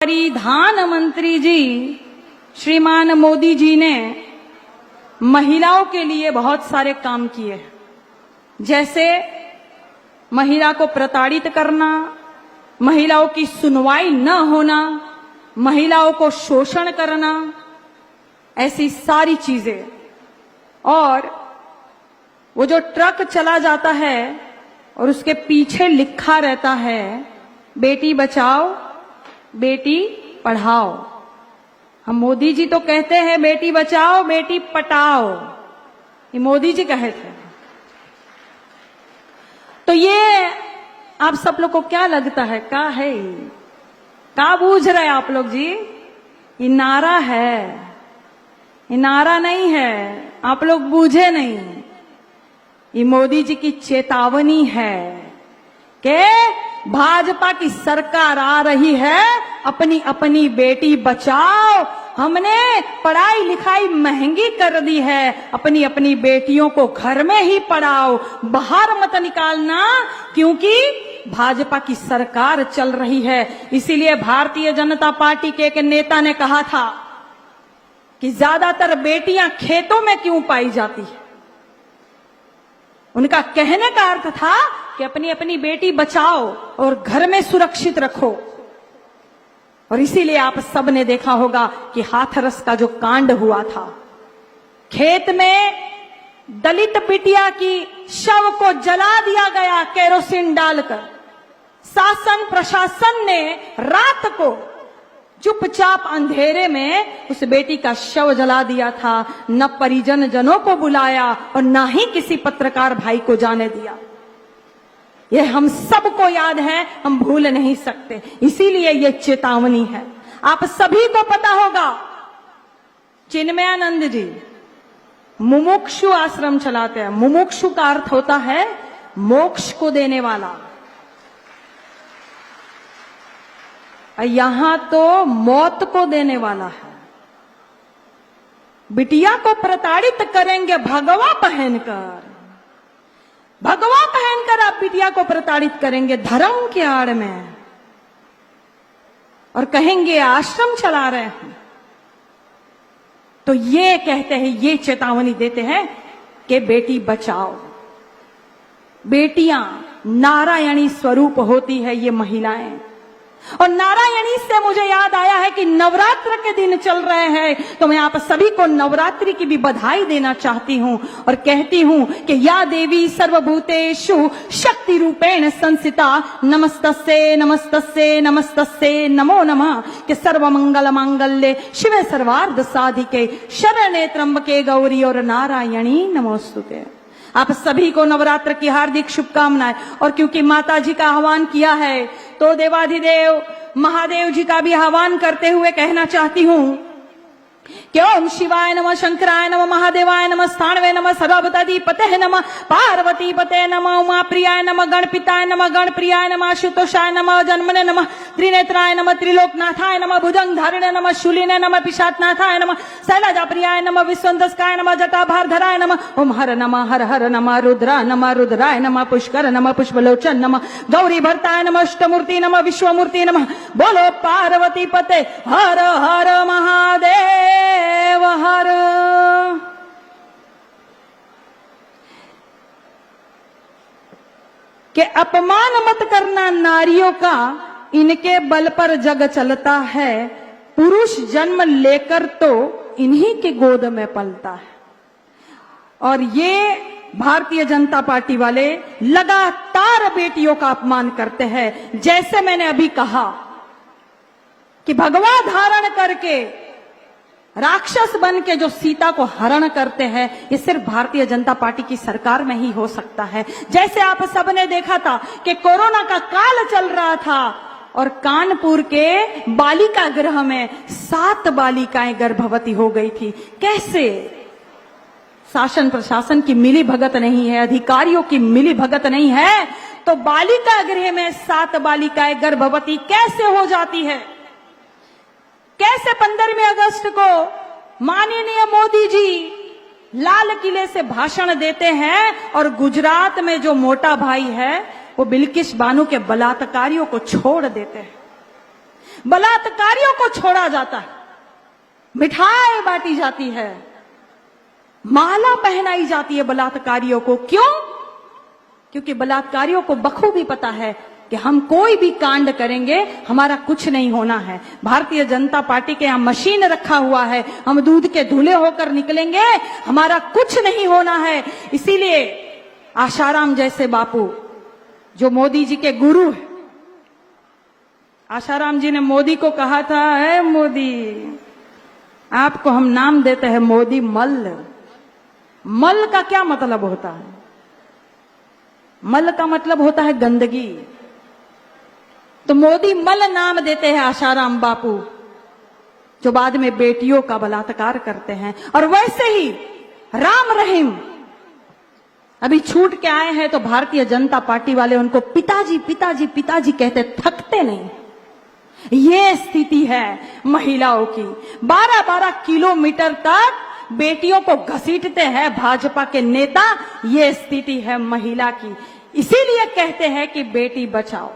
प्रधानमंत्री जी श्रीमान मोदी जी ने महिलाओं के लिए बहुत सारे काम किए, जैसे महिला को प्रताड़ित करना, महिलाओं की सुनवाई न होना, महिलाओं को शोषण करना, ऐसी सारी चीजें। और वो जो ट्रक चला जाता है और उसके पीछे लिखा रहता है बेटी बचाओ बेटी पढ़ाओ। हम मोदी जी तो कहते हैं बेटी बचाओ बेटी पटाओ, ये मोदी जी कहे थे। तो ये आप सब लोग को क्या लगता है, क्या है, क्या बूझ रहे आप लोग जी? ये नारा है, ये नारा नहीं है, आप लोग बूझे नहीं। ये मोदी जी की चेतावनी है कि भाजपा की सरकार आ रही है, अपनी अपनी बेटी बचाओ। हमने पढ़ाई लिखाई महंगी कर दी है, अपनी अपनी बेटियों को घर में ही पढ़ाओ, बाहर मत निकालना, क्योंकि भाजपा की सरकार चल रही है। इसीलिए भारतीय जनता पार्टी के एक नेता ने कहा था कि ज्यादातर बेटियां खेतों में क्यों पाई जाती है। उनका कहने का अर्थ था कि अपनी अपनी बेटी बचाओ और घर में सुरक्षित रखो। और इसीलिए आप सब ने देखा होगा कि हाथरस का जो कांड हुआ था, खेत में दलित बिटिया की शव को जला दिया गया केरोसिन डालकर। शासन प्रशासन ने रात को चुपचाप अंधेरे में उस बेटी का शव जला दिया था, न परिजन जनों को बुलाया और न ही किसी पत्रकार भाई को जाने दिया। यह हम सबको याद है, हम भूल नहीं सकते। इसीलिए यह चेतावनी है। आप सभी को पता होगा चिन्मयानंद जी मुमुक्षु आश्रम चलाते हैं। मुमुक्षु का अर्थ होता है मोक्ष को देने वाला। यहां तो मौत को देने वाला है। बिटिया को प्रताड़ित करेंगे भगवा पहनकर, भगवा पहनकर आप बिटिया को प्रताड़ित करेंगे धर्म के आड़ में, और कहेंगे आश्रम चला रहे हैं। तो ये कहते हैं, ये चेतावनी देते हैं कि बेटी बचाओ। बेटियां नारायणी स्वरूप होती है ये महिलाएं। और नारायणी से मुझे याद आया है कि नवरात्र के दिन चल रहे हैं, तो मैं आप सभी को नवरात्रि की भी बधाई देना चाहती हूं और कहती हूं कि या देवी सर्वभूतेषु शक्ति रूपेण संस्थिता नमस्तस्ये नमस्तस्ये नमस्तस्ये नमो नमः। कि सर्वमंगल मांगल्ये शिवे सर्वार्थ साधिके शरण्ये त्र्यंबके गौरी और नारायणी नमोस्तुते। आप सभी को नवरात्र की हार्दिक शुभकामनाएं। और क्योंकि माता जी का आह्वान किया है, तो देवाधिदेव महादेव जी का भी आह्वान करते हुए कहना चाहती हूं कि ओम शिवाय नमः, शंकराय नमः, महादेवाय नमः, स्थाणवे नमः, सर्वभूताधिपते नमः, पार्वती पते नमः, उमा प्रियाय नमः, गणपिताय नमः, गणप्रियाय नमः, आशुतोषाय नमः, जन्मने नमः, त्रिनेत्राय नमः, त्रिलोकनाथाय नमः, भुजंग धारिणे नमः, शूलिने नमः, पिशाचनाथाय नमः, शैलजा प्रियाय नमः, विश्वंतस्काय नमः, जटाभारधराय नमः, ओम हर नमः, हर हर नमः, रुद्राय नमः, पुष्कर नमः, पुष्पलोचन नमः, गौरी भरताय नमः, अष्टमूर्ति नमः, विश्वमूर्ति नमः। बोलो पार्वती पते हर हर महादेव हर। के अपमान मत करना नारियों का, इनके बल पर जग चलता है, पुरुष जन्म लेकर तो इन्हीं के गोद में पलता है। और ये भारतीय जनता पार्टी वाले लगातार बेटियों का अपमान करते हैं। जैसे मैंने अभी कहा कि भगवा धारण करके राक्षस बन के जो सीता को हरण करते हैं, ये सिर्फ भारतीय जनता पार्टी की सरकार में ही हो सकता है। जैसे आप सबने देखा था कि कोरोना का काल चल रहा था और कानपुर के बालिका गृह में 7 बालिकाएं गर्भवती हो गई थी। कैसे? शासन प्रशासन की मिली भगत नहीं है, अधिकारियों की मिली भगत नहीं है, तो बालिका गृह में 7 बालिकाएं गर्भवती कैसे हो जाती है? कैसे 15 अगस्त को माननीय मोदी जी लाल किले से भाषण देते हैं और गुजरात में जो मोटा भाई है वो बिल्किस बानो के बलात्कारियों को छोड़ देते हैं। बलात्कारियों को छोड़ा जाता है, मिठाई बांटी जाती है, माला पहनाई जाती है बलात्कारियों को। क्यों? क्योंकि बलात्कारियों को बखूबी पता है कि हम कोई भी कांड करेंगे हमारा कुछ नहीं होना है। भारतीय जनता पार्टी के यहां मशीन रखा हुआ है, हम दूध के धुले होकर निकलेंगे, हमारा कुछ नहीं होना है। इसीलिए आशाराम जैसे बापू जो मोदी जी के गुरु है, आशाराम जी ने मोदी को कहा था, है मोदी, आपको हम नाम देते हैं मोदी मल्ल। मल का क्या मतलब होता है? मल का मतलब होता है गंदगी। तो मोदी मल नाम देते हैं आशाराम बापू, जो बाद में बेटियों का बलात्कार करते हैं। और वैसे ही राम रहीम अभी छूट के आए हैं, तो भारतीय जनता पार्टी वाले उनको पिताजी पिताजी पिताजी कहते थकते नहीं। ये स्थिति है महिलाओं की। 12-12 किलोमीटर तक बेटियों को घसीटते हैं भाजपा के नेता। ये स्थिति है महिला की। इसीलिए कहते हैं कि बेटी बचाओ।